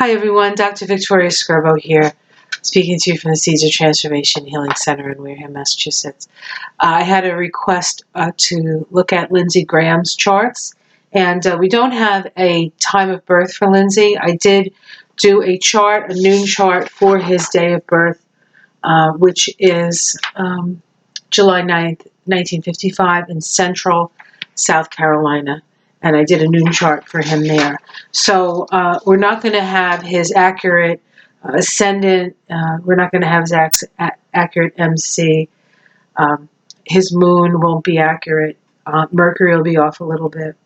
Hi everyone, Dr. Victoria Skirbo here, speaking to you from the Seeds of Transformation Healing Center in Wareham, Massachusetts. I had a request to look at Lindsey Graham's charts, and we don't have a time of birth for Lindsey. I did do a chart, a noon chart for his day of birth, which is July 9th, 1955 in Central South Carolina. And I did a noon chart for him there. So we're not going to have his accurate ascendant. We're not going to have his accurate MC. His moon won't be accurate. Mercury will be off a little bit.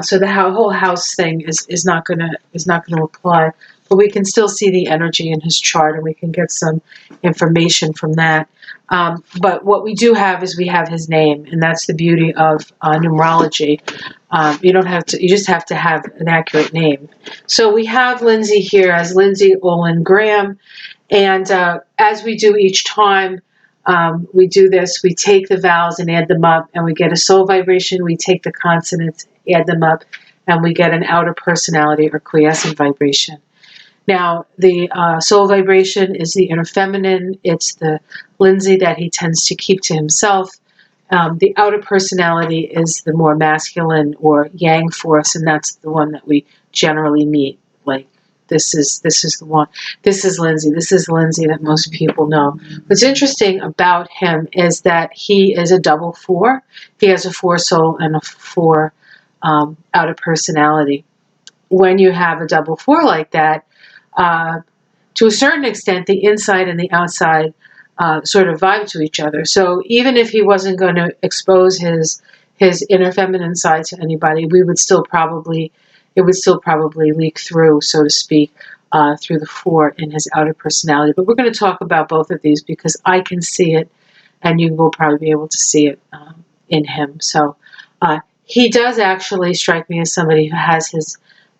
So the whole house thing is not going to apply. But we can still see the energy in his chart, and we can get some information from that. But what we do have is we have his name, and that's the beauty of numerology. You don't have to. You just have to have an accurate name. So we have Lindsey here as Lindsey Olin Graham, and as we do each time, we do this. We take the vowels and add them up, and we get a soul vibration. We take the consonants, add them up, and we get an outer personality or quiescent vibration. Now, the soul vibration is the inner feminine. It's the Lindsey that he tends to keep to himself. The outer personality is the more masculine or yang force, and that's the one that we generally meet. Like, this is the one. This is Lindsey. This is Lindsey that most people know. What's interesting about him is that he is a double 4. He has a 4 soul and a 4 outer personality. When you have a double 4 like that, to a certain extent, the inside and the outside sort of vibe to each other. So even if he wasn't going to expose his inner feminine side to anybody, it would still probably leak through, so to speak, through the 4 in his outer personality. But we're going to talk about both of these because I can see it, and you will probably be able to see it in him. So he does actually strike me as somebody who has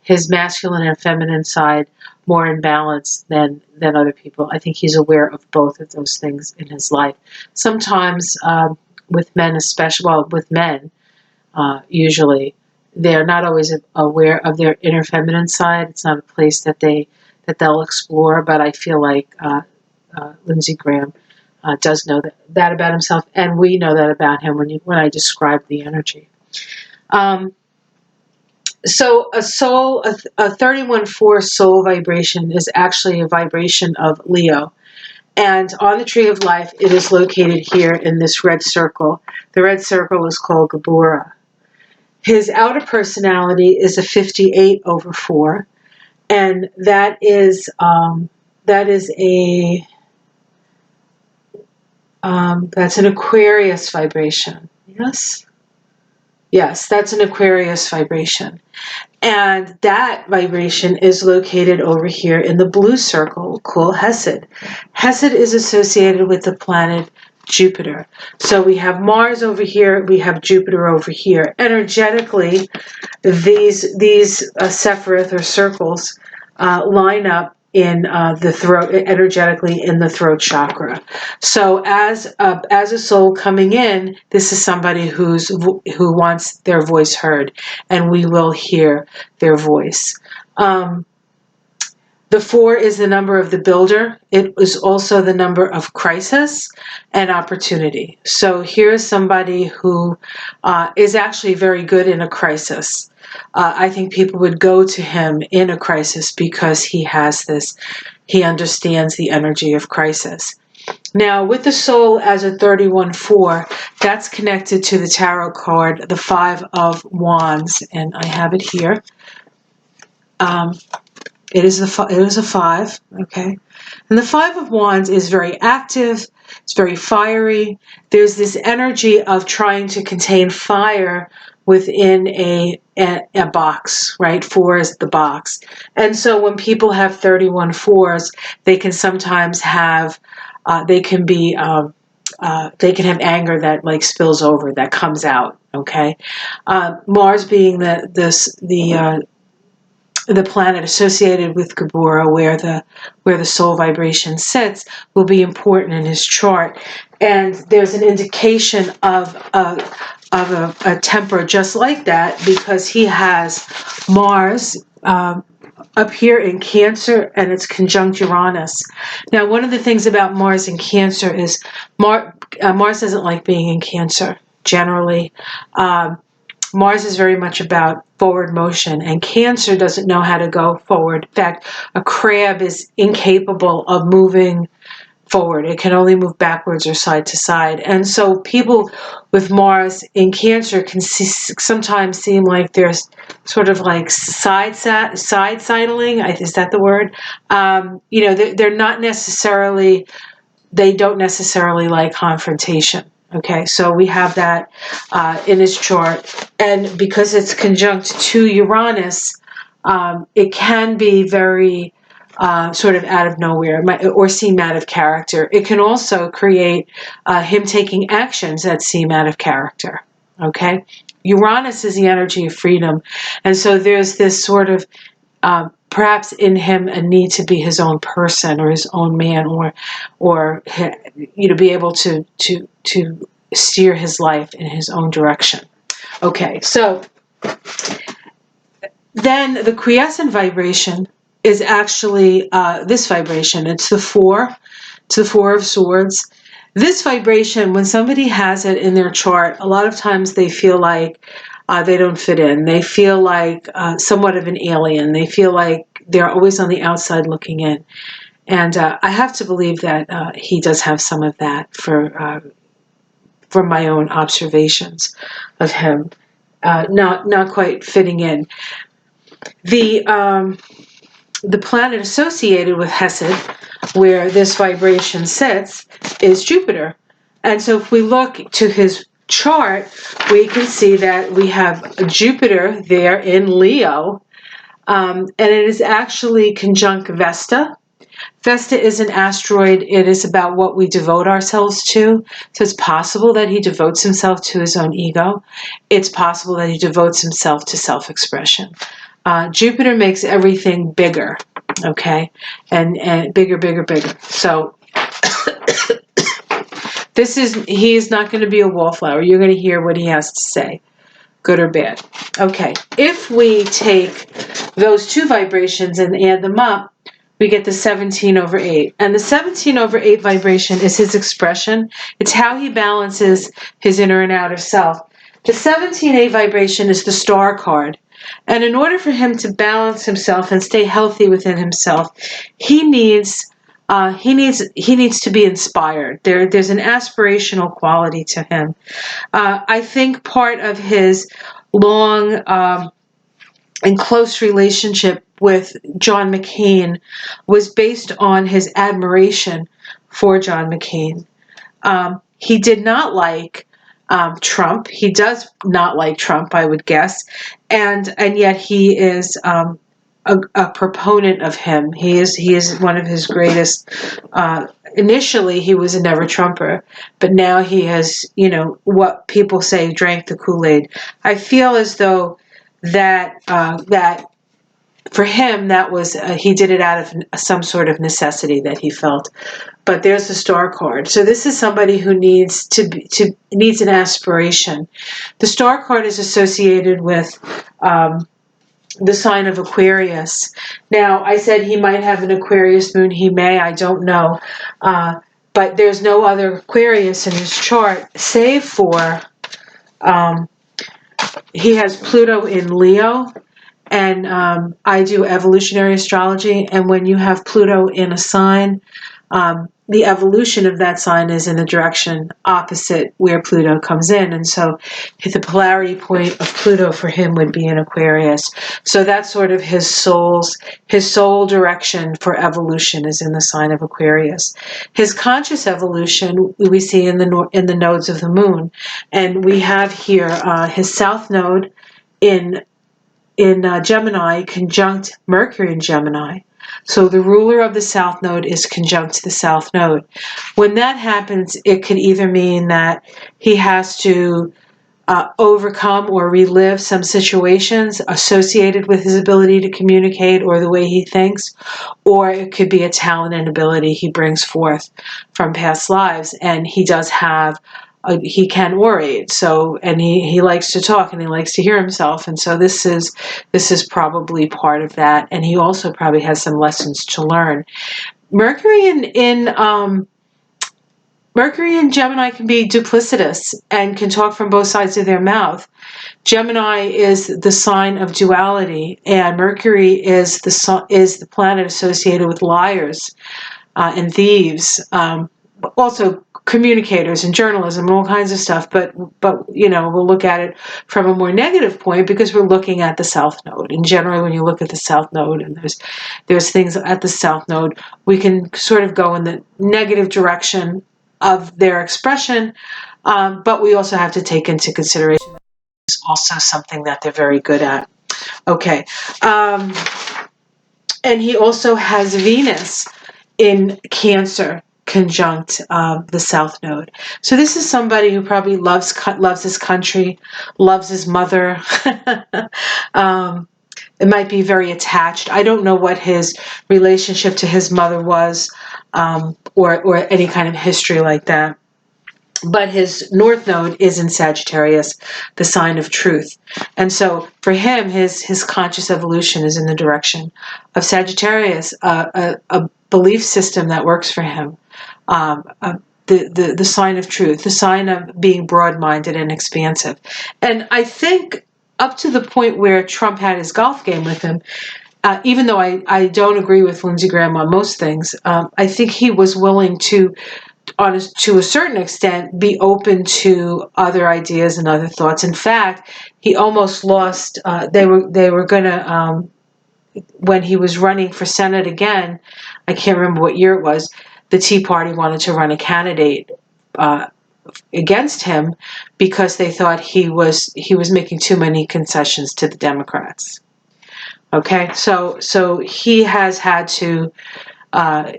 his masculine and feminine side more in balance than other people. I think he's aware of both of those things in his life. Sometimes with men, usually they're not always aware of their inner feminine side. It's not a place that they'll explore. But I feel like Lindsey Graham does know that about himself, and we know that about him when I describe the energy. So a 31-4 soul vibration is actually a vibration of Leo. And on the tree of life, it is located here in this red circle. The red circle is called Gabora. His outer personality is a 58/4. And that's an Aquarius vibration. Yes? Yes, that's an Aquarius vibration. And that vibration is located over here in the blue circle called Hesed. Hesed is associated with the planet Jupiter. So we have Mars over here, we have Jupiter over here. Energetically, these Sephiroth or circles line up in the throat, energetically in the throat chakra. So as a soul coming in, this is somebody who wants their voice heard, and we will hear their voice. The 4 is the number of the builder. It is also the number of crisis and opportunity. So here's somebody who is actually very good in a crisis. I think people would go to him in a crisis because he understands the energy of crisis. Now, with the soul as a 31-4, that's connected to the tarot card, the 5 of Wands, and I have it here. It is a 5, okay? And the 5 of Wands is very active, it's very fiery. There's this energy of trying to contain fire within a box, right? 4 is the box. And so when people have 31-4s, they can sometimes have, they can have anger that like spills over, that comes out, okay? Mars being the planet associated with Gabora, where the soul vibration sits, will be important in his chart. And there's an indication of a temper just like that, because he has Mars up here in Cancer, and it's conjunct Uranus. Now, one of the things about Mars in Cancer is Mars doesn't like being in Cancer, generally. Mars is very much about forward motion, and Cancer doesn't know how to go forward. In fact, a crab is incapable of moving forward. It can only move backwards or side to side. And so people with Mars in Cancer can sometimes seem like they're sort of like side-sidling. Is that the word? They're not necessarily, they don't necessarily like confrontation. Okay, so we have that in his chart. And because it's conjunct to Uranus, it can be very sort of out of nowhere or seem out of character. It can also create him taking actions that seem out of character. Okay, Uranus is the energy of freedom. And so there's this sort of perhaps in him a need to be his own person or his own man, or be able to steer his life in his own direction. Okay, so then the quiescent vibration is actually this vibration. It's the 4. It's the 4 of Swords. This vibration, when somebody has it in their chart, a lot of times they feel like they don't fit in. They feel like somewhat of an alien. They feel like they're always on the outside looking in. And I have to believe that he does have some of that from my own observations of him, not quite fitting in. The planet associated with Hesed, where this vibration sits, is Jupiter. And so if we look to his chart, we can see that we have Jupiter there in Leo, and it is actually conjunct Vesta. Vesta is an asteroid. It is about what we devote ourselves to. So it's possible that he devotes himself to his own ego. It's possible that he devotes himself to self-expression. Jupiter makes everything bigger, okay? And bigger. So he is not going to be a wallflower. You're going to hear what he has to say, good or bad. Okay, if we take those two vibrations and add them up, we get the 17/8. And the 17/8 vibration is his expression. It's how he balances his inner and outer self. The 17/8 vibration is the star card. And in order for him to balance himself and stay healthy within himself, he needs to be inspired. There's an aspirational quality to him. I think part of his long and close relationship with John McCain was based on his admiration for John McCain. He did not like Trump. He does not like Trump, I would guess, and yet he is a proponent of him. He is one of his greatest. Initially, he was a never Trumper, but now he has, what people say, drank the Kool-Aid. I feel as though that for him, that was he did it out of some sort of necessity that he felt. But there's the star card. So this is somebody who needs needs an aspiration. The star card is associated with the sign of Aquarius. Now, I said he might have an Aquarius moon. He may. I don't know. But there's no other Aquarius in his chart, save for he has Pluto in Leo. And I do evolutionary astrology. And when you have Pluto in a sign, the evolution of that sign is in the direction opposite where Pluto comes in. And so the polarity point of Pluto for him would be in Aquarius. So that's sort of his soul direction for evolution is in the sign of Aquarius. His conscious evolution we see in the nodes of the moon. And we have here his south node in Gemini conjunct Mercury in Gemini. So the ruler of the south node is conjunct the south node. When that happens, it could either mean that he has to overcome or relive some situations associated with his ability to communicate or the way he thinks, or it could be a talent and ability he brings forth from past lives. And he does have he can orate. So, and he likes to talk and he likes to hear himself. And so this is probably part of that. And he also probably has some lessons to learn. Mercury in Gemini can be duplicitous and can talk from both sides of their mouth. Gemini is the sign of duality, and Mercury is the planet associated with liars and thieves, also communicators and journalism and all kinds of stuff. But we'll look at it from a more negative point because we're looking at the South Node. And generally, when you look at the South Node and there's things at the South Node, we can sort of go in the negative direction of their expression, but we also have to take into consideration that it's also something that they're very good at. Okay. And he also has Venus in Cancer conjunct the South Node. So this is somebody who probably loves his country, loves his mother. It might be very attached. I don't know what his relationship to his mother was, or any kind of history like that. But his North Node is in Sagittarius, the sign of truth. And so for him, his conscious evolution is in the direction of Sagittarius, a belief system that works for him, the sign of truth, the sign of being broad-minded and expansive. And I think up to the point where Trump had his golf game with him, even though I don't agree with Lindsey Graham on most things, I think he was willing to a certain extent, be open to other ideas and other thoughts. In fact, he almost lost. They were gonna, when he was running for Senate again, I can't remember what year it was. The Tea Party wanted to run a candidate against him because they thought he was making too many concessions to the Democrats. Okay, so he has had to.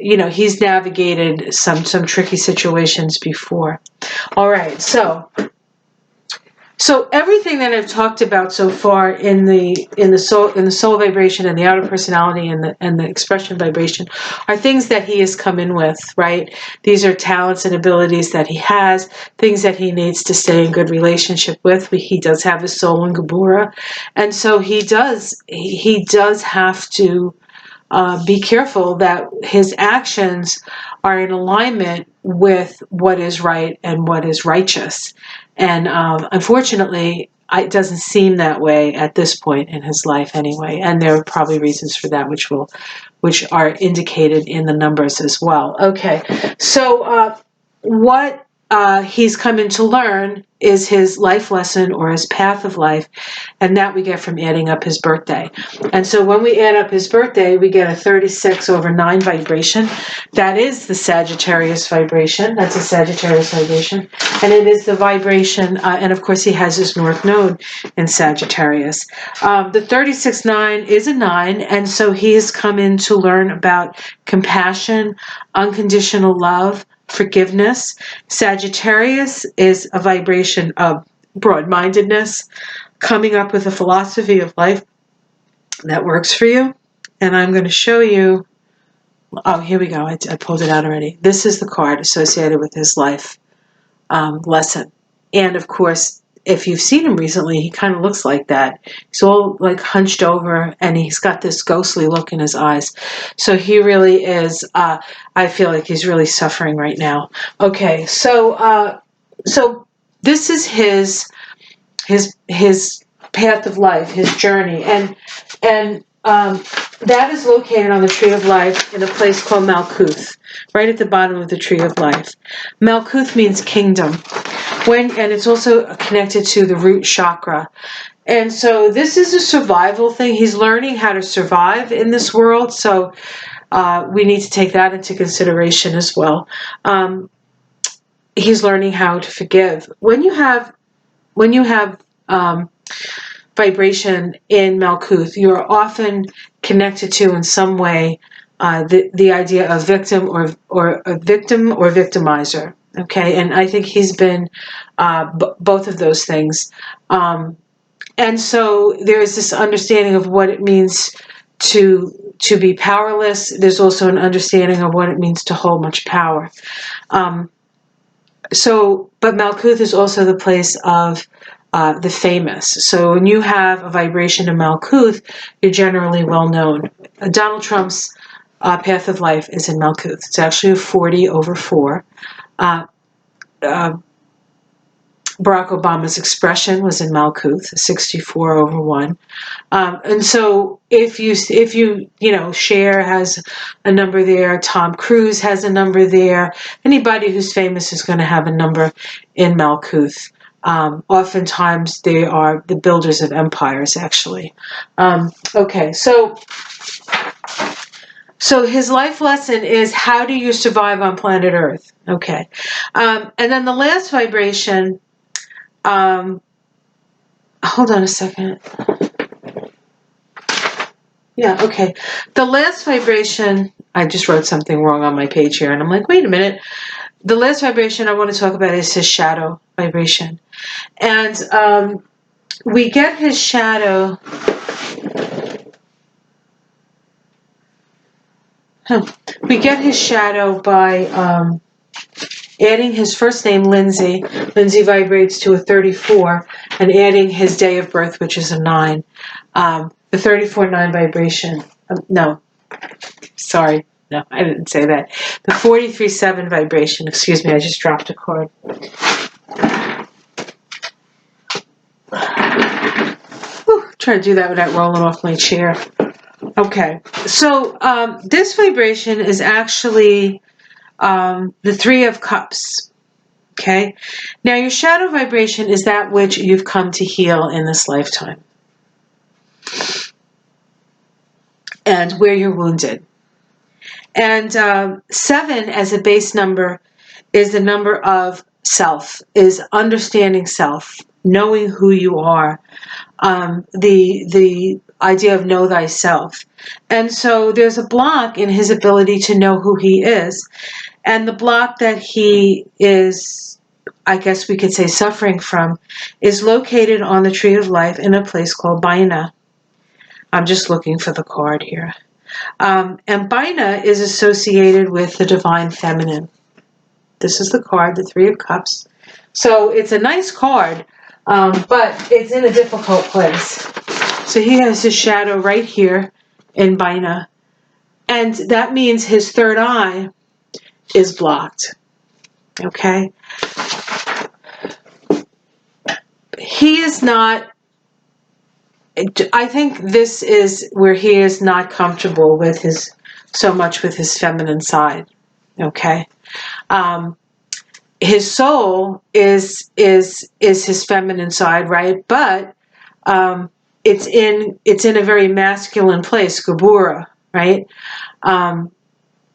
He's navigated some tricky situations before. All right, so everything that I've talked about so far in the soul vibration and the outer personality and the expression vibration are things that he has come in with, right? These are talents and abilities that he has, things that he needs to stay in good relationship with. He does have his soul in Gebura, and so he does have to be careful that his actions are in alignment with what is right and what is righteous. And unfortunately, it doesn't seem that way at this point in his life anyway. And there are probably reasons for that, which are indicated in the numbers as well. Okay, so what he's coming to learn is his life lesson or his path of life, and that we get from adding up his birthday. And so when we add up his birthday, we get a 36/9 vibration. That is the Sagittarius vibration. That's a Sagittarius vibration. And it is the vibration, and of course he has his North Node in Sagittarius. The 36/9 is a 9, and so he has come in to learn about compassion, unconditional love, forgiveness. Sagittarius is a vibration of broad-mindedness, coming up with a philosophy of life that works for you. And I'm going to show you, oh, here we go. I pulled it out already. This is the card associated with his life lesson. And of course, if you've seen him recently, he kind of looks like that. He's all like hunched over and he's got this ghostly look in his eyes. So he really is, I feel like he's really suffering right now. Okay, so this is his path of life, his journey. And that is located on the Tree of Life in a place called Malkuth, right at the bottom of the Tree of Life. Malkuth means kingdom. And it's also connected to the root chakra. And so this is a survival thing. He's learning how to survive in this world. So we need to take that into consideration as well. He's learning how to forgive. When you have vibration in Malkuth, you're often connected to in some way the idea of victim or victimizer. Okay, and I think he's been both of those things. And so there is this understanding of what it means to be powerless. There's also an understanding of what it means to hold much power. but Malkuth is also the place of the famous. So when you have a vibration in Malkuth, you're generally well known. Donald Trump's path of life is in Malkuth. It's actually a 40/4. Uh, uh, Barack Obama's expression was in Malkuth, 64/1. And so if you Cher has a number there, Tom Cruise has a number there, anybody who's famous is going to have a number in Malkuth. Oftentimes they are the builders of empires, actually. Okay, so his life lesson is, how do you survive on planet Earth? Okay. And then the last vibration, hold on a second. Yeah, okay. The last vibration, I just wrote something wrong on my page here, and I'm like, wait a minute. The last vibration I want to talk about is his shadow vibration. And we get his shadow. We get his shadow by adding his first name, Lindsey. Lindsey vibrates to a 34, and adding his day of birth, which is a 9. The 34/9 vibration. No, sorry. No, I didn't say that. The 43/7 vibration. Excuse me, I just dropped a card. Whew, try to do that without rolling off my chair. Okay, so this vibration is actually the 3 of Cups. Okay, now your shadow vibration is that which you've come to heal in this lifetime, and where you're wounded. And 7 as a base number is the number of self, is understanding self, knowing who you are, the idea of know thyself. And so there's a block in his ability to know who he is. And the block that he is, I guess we could say, suffering from, is located on the Tree of Life in a place called Baina. I'm just looking for the card here. And Baina is associated with the divine feminine. This is the card, the 3 of Cups. So it's a nice card, but it's in a difficult place. So he has his shadow right here in Baina. And that means his third eye is blocked. Okay? He is not, I think this is where he is not comfortable with so much with his feminine side. Okay? His soul is his feminine side, right? But it's in a very masculine place, Gabura, right?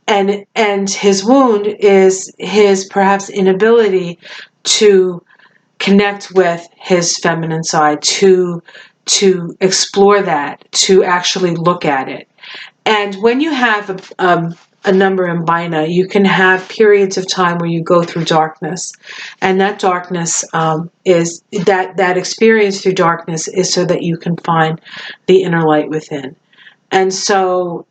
And his wound is his perhaps inability to connect with his feminine side, to explore that, to actually look at it. And when you have a number in Baina, you can have periods of time where you go through darkness, and that darkness is that experience through darkness is so that you can find the inner light within. And so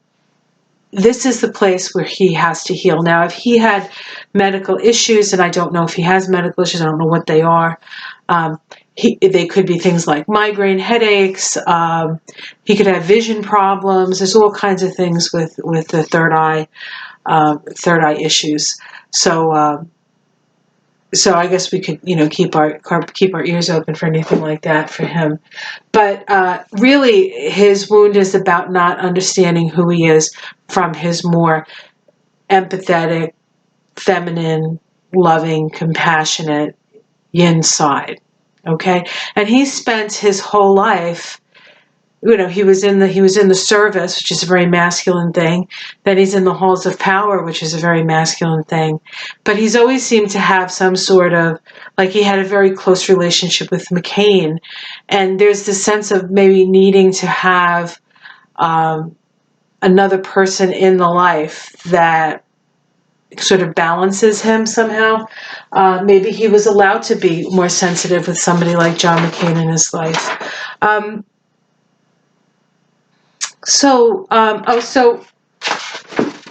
this is the place where he has to heal. Now, if he had medical issues, and I don't know if he has medical issues, I don't know what they are. They could be things like migraine headaches. He could have vision problems. There's all kinds of things with the third eye issues. So I guess we could keep our ears open for anything like that for him. But really, his wound is about not understanding who he is from his more empathetic, feminine, loving, compassionate yin side. Okay, and he spent his whole life, he was in the service, which is a very masculine thing. Then he's in the halls of power, which is a very masculine thing. But he's always seemed to have some sort of, like, he had a very close relationship with McCain, and there's this sense of maybe needing to have another person in the life that sort of balances him somehow. Maybe he was allowed to be more sensitive with somebody like John McCain in his life. So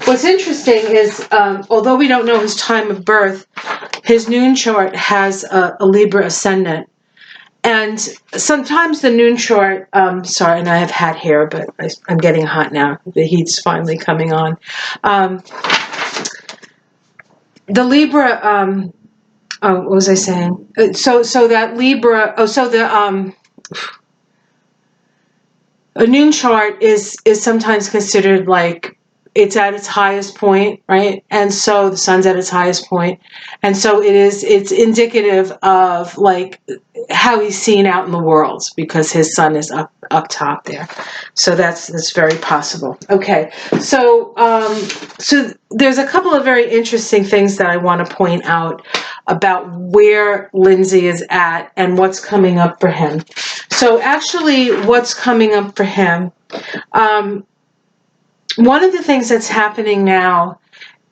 what's interesting is, although we don't know his time of birth, His noon chart has a Libra ascendant. And sometimes the noon chart, sorry, and I have hat hair, but I'm getting hot now. The heat's finally coming on. The Libra, what was I saying? So that Libra, a noon chart is sometimes considered like it's at its highest point, right? And so the sun's at its highest point, and so it's indicative of like how he's seen out in the world because his sun is up top there. So that's very possible. Okay, so there's a couple of very interesting things that I want to point out about where Lindsey is at and what's coming up for him. So actually, what's coming up for him, one of the things that's happening now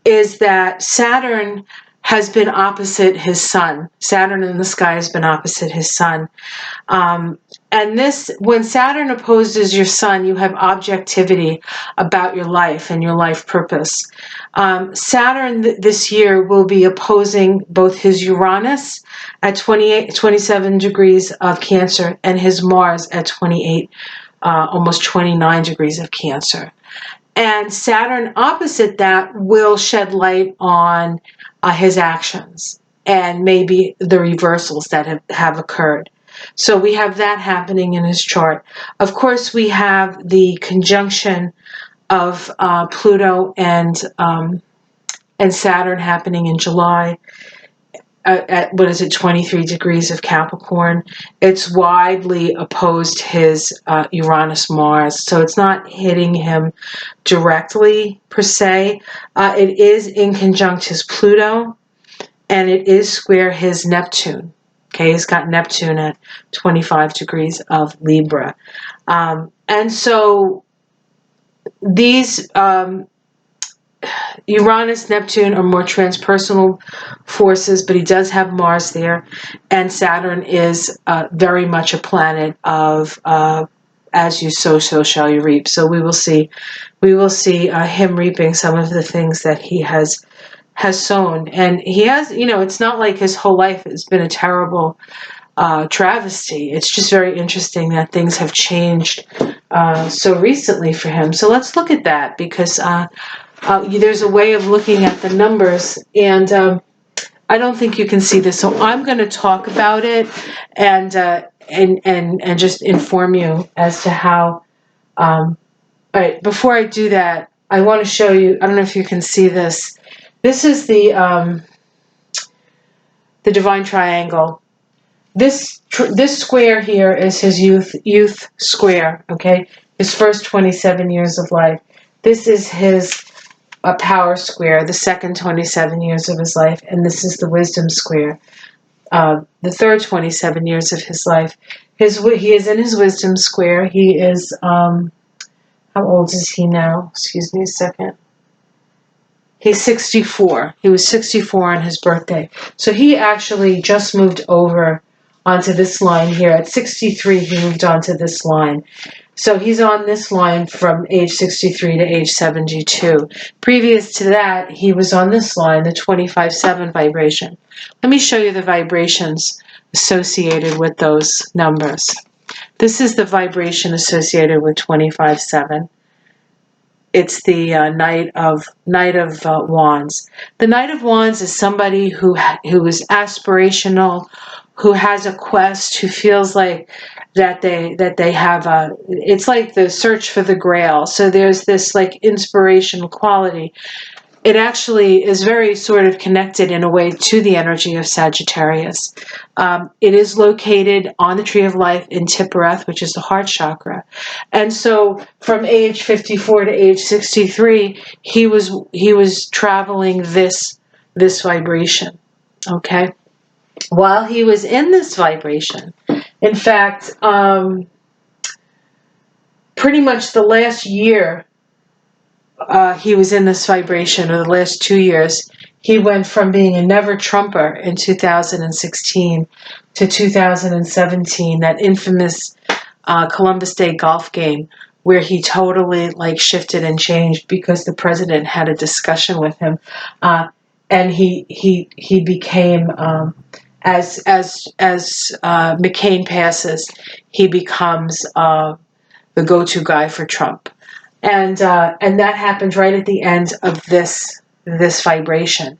is that Saturn has been opposite his sun. Saturn in the sky has been opposite his sun. And when Saturn opposes your sun, you have objectivity about your life and your life purpose. Saturn this year will be opposing both his Uranus at 27 degrees of Cancer and his Mars at 28, almost 29 degrees of Cancer. And Saturn opposite that will shed light on his actions and maybe the reversals that have occurred. So we have that happening in his chart. Of course, we have the conjunction of Pluto and Saturn happening in July at 23 degrees of Capricorn. It's widely opposed his Uranus-Mars, so it's not hitting him directly per se. It is in conjunct his Pluto, and it is square his Neptune. Okay, he's got Neptune at 25 degrees of Libra. And so these Uranus, Neptune are more transpersonal forces, but he does have Mars there. And Saturn is very much a planet of as you sow, so shall you reap. So we will see him reaping some of the things that he has sown. And he has, it's not like his whole life has been a terrible travesty. It's just very interesting that things have changed so recently for him. So let's look at that, because there's a way of looking at the numbers, and I don't think you can see this. So I'm going to talk about it and just inform you as to how. All right, before I do that, I want to show you. I don't know if you can see this. This is the divine triangle. This square here is his youth square. Okay, his first 27 years of life. This is his power square, the second 27 years of his life, and this is the wisdom square, the third 27 years of his life. He is in his wisdom square. He is, how old is he now? Excuse me a second. He's 64. He was 64 on his birthday. So he actually just moved over onto this line here. At 63, he moved onto this line. So he's on this line from age 63 to age 72. Previous to that, he was on this line, the 25-7 vibration. Let me show you the vibrations associated with those numbers. This is the vibration associated with 25-7. It's the Knight of Wands. The Knight of Wands is somebody who is aspirational, who has a quest, who feels like that they have it's like the search for the Grail. So there's this like inspirational quality. It actually is very sort of connected in a way to the energy of Sagittarius. It is located on the Tree of Life in Tiphereth, which is the heart chakra. And so from age 54 to age 63, he was traveling this vibration. Okay? While he was in this vibration, in fact, pretty much the last year he was in this vibration, or the last 2 years, he went from being a never Trumper in 2016 to 2017, that infamous Columbus Day golf game where he totally like shifted and changed because the president had a discussion with him. and he became, as McCain passes, he becomes the go-to guy for Trump, and that happened right at the end of this vibration.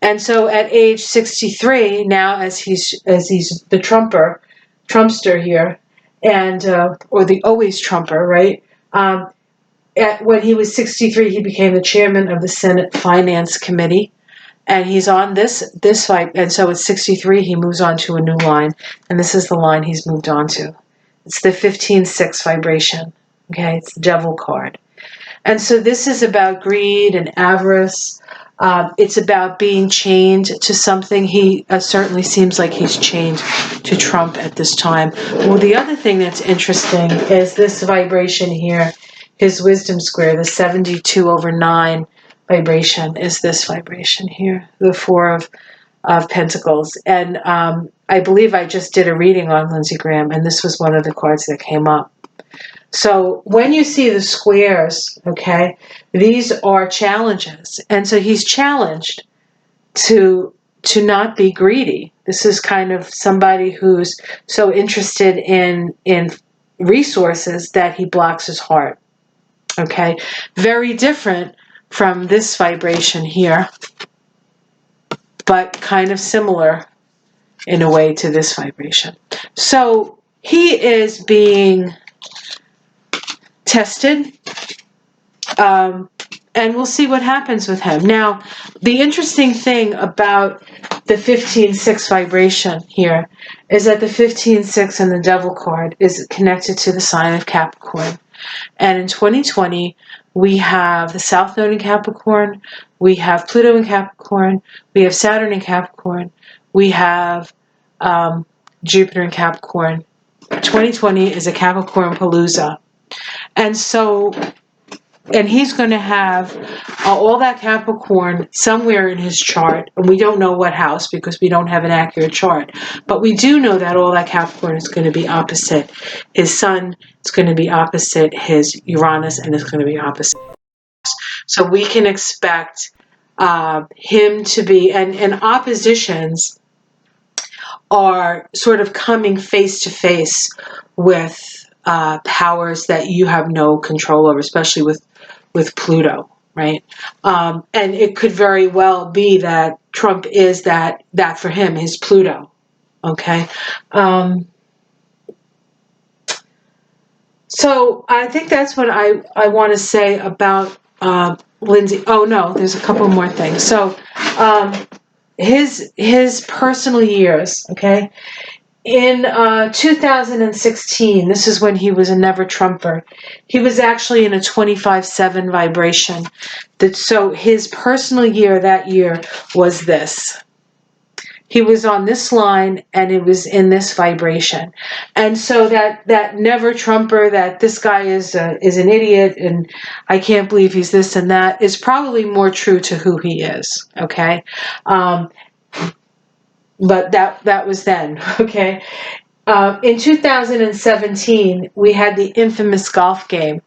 And so at age 63 now, as he's the Trumpster here, and or the always Trumper, right? When he was 63, he became the chairman of the Senate Finance Committee, and he's on this fight. And so at 63, he moves on to a new line, and this is the line he's moved on to. It's the 15-6 vibration. Okay, it's the Devil card. And so this is about greed and avarice. It's about being chained to something. He certainly seems like he's chained to Trump at this time. Well, the other thing that's interesting is this vibration here, his wisdom square, the 72/9 vibration is this vibration here, the Four of Pentacles. And I believe I just did a reading on Lindsey Graham, and this was one of the cards that came up. So when you see the squares, okay, these are challenges. And so he's challenged to not be greedy. This is kind of somebody who's so interested in resources that he blocks his heart. Okay, very different from this vibration here, but kind of similar in a way to this vibration. So he is being tested, and we'll see what happens with him. Now, the interesting thing about the 15-6 vibration here is that the 15-6 and the Devil card is connected to the sign of Capricorn. And in 2020, we have the South Node in Capricorn, we have Pluto in Capricorn, we have Saturn in Capricorn, we have Jupiter in Capricorn. 2020 is a Capricorn palooza. And so, and he's going to have all that Capricorn somewhere in his chart. And we don't know what house because we don't have an accurate chart. But we do know that all that Capricorn is going to be opposite his Sun, it's going to be opposite his Uranus, and it's going to be opposite. So we can expect him to be, and oppositions are sort of coming face to face with powers that you have no control over, especially with Pluto, right? And it could very well be that Trump is that for him, his Pluto, okay? So I think that's what I want to say about Lindsey. Oh no, there's a couple more things. So his personal years, okay? In 2016, this is when he was a never Trumper. He was actually in a 25/7 vibration. So his personal year that year was this. He was on this line, and it was in this vibration. And so that never Trumper, that this guy is an idiot, and I can't believe he's this and that, is probably more true to who he is. Okay. But that was then, okay? In 2017, we had the infamous golf game.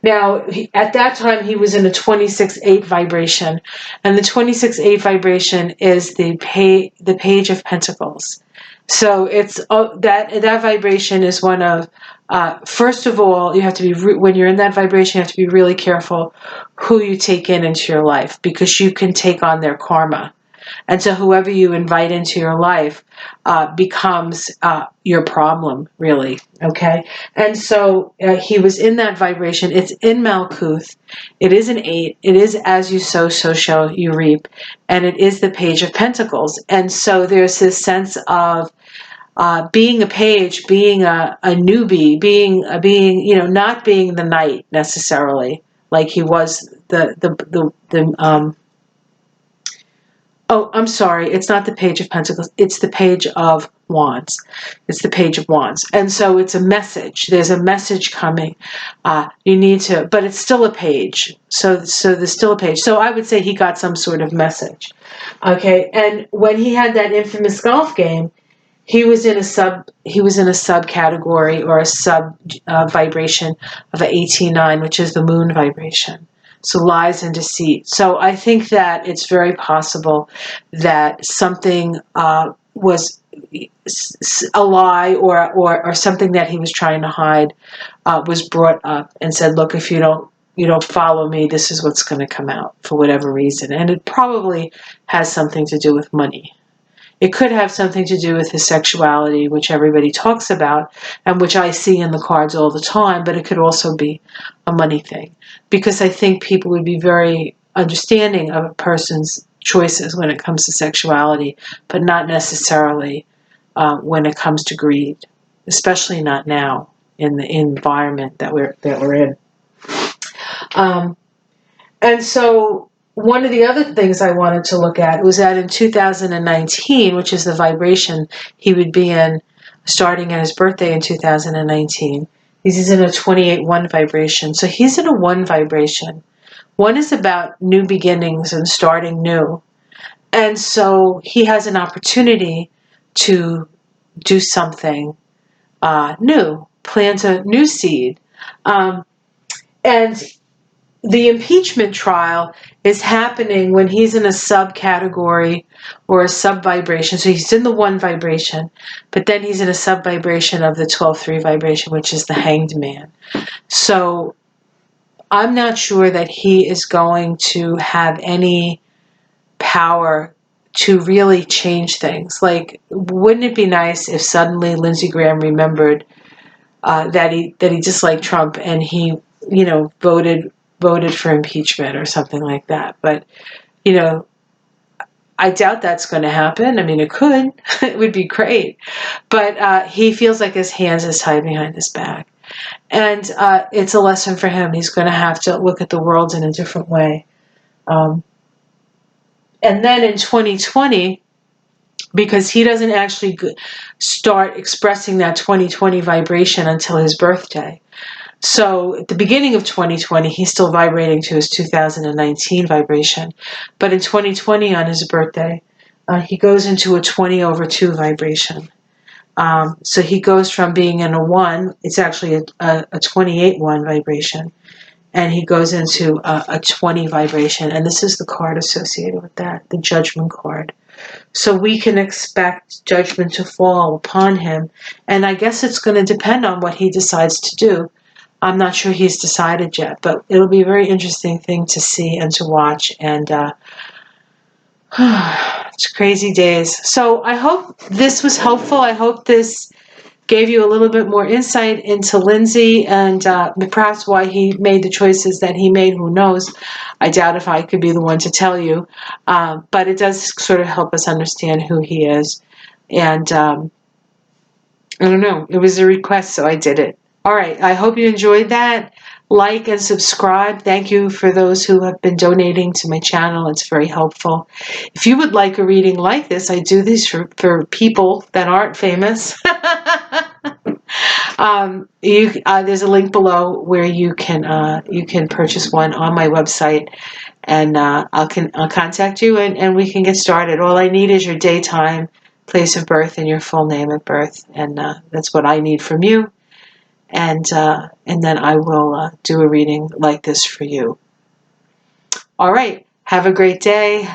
Now, at that time, he was in a 26/8 vibration, and the 26/8 vibration is the Page of Pentacles. So it's that vibration is one of, first of all, you have to be, when you're in that vibration, you have to be really careful who you take into your life, because you can take on their karma. And so whoever you invite into your life becomes your problem, really, okay? And so he was in that vibration. It's in Malkuth. It is an 8. It is as you sow, so shall you reap. And it is the Page of Pentacles. And so there's this sense of being a page, being a newbie, being not being the knight necessarily, like he was Oh, I'm sorry. It's not the Page of Pentacles. It's the Page of Wands. It's the Page of Wands. And so it's a message. There's a message coming. You need to, but it's still a page. So there's still a page. So I would say he got some sort of message. Okay. And when he had that infamous golf game, he was in a subcategory or a sub vibration of a 18/9, which is the moon vibration. So lies and deceit. So I think that it's very possible that something was a lie, or something that he was trying to hide was brought up and said, look, if you don't follow me, this is what's going to come out for whatever reason. And it probably has something to do with money. It could have something to do with his sexuality, which everybody talks about and which I see in the cards all the time, but it could also be a money thing, because I think people would be very understanding of a person's choices when it comes to sexuality, but not necessarily when it comes to greed, especially not now in the environment that we're in. And so one of the other things I wanted to look at was that in 2019, which is the vibration he would be in starting at his birthday in 2019, he's in a 28-1 vibration. So he's in a 1 vibration. 1 is about new beginnings and starting new. And so he has an opportunity to do something new, plant a new seed. And the impeachment trial is happening when he's in a subcategory or a sub-vibration. So he's in the 1 vibration, but then he's in a sub-vibration of the 12-3 vibration, which is the Hanged Man. So I'm not sure that he is going to have any power to really change things. Like, wouldn't it be nice if suddenly Lindsey Graham remembered that he disliked Trump and he, voted for impeachment or something like that? But, I doubt that's going to happen. I mean, it could. It would be great. But he feels like his hands is tied behind his back. And it's a lesson for him. He's going to have to look at the world in a different way. And then in 2020, because he doesn't actually start expressing that 2020 vibration until his birthday. So at the beginning of 2020, he's still vibrating to his 2019 vibration. But in 2020, on his birthday, he goes into a 20/2 vibration. So he goes from being in a 1, it's actually a 28-1 vibration, and he goes into a 20 vibration. And this is the card associated with that, the Judgment card. So we can expect judgment to fall upon him. And I guess it's going to depend on what he decides to do. I'm not sure he's decided yet, but it'll be a very interesting thing to see and to watch. And it's crazy days. So I hope this was helpful. I hope this gave you a little bit more insight into Lindsey and perhaps why he made the choices that he made. Who knows? I doubt if I could be the one to tell you. But it does sort of help us understand who he is. And I don't know. It was a request, so I did it. All right. I hope you enjoyed that. Like and subscribe. Thank you for those who have been donating to my channel. It's very helpful. If you would like a reading like this, I do these for people that aren't famous. There's a link below where you can purchase one on my website, and I'll contact you and we can get started. All I need is your date, time, place of birth, and your full name at birth, and that's what I need from you. And then I will do a reading like this for you. All right. Have a great day.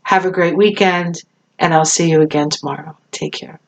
Have a great weekend, and I'll see you again tomorrow. Take care.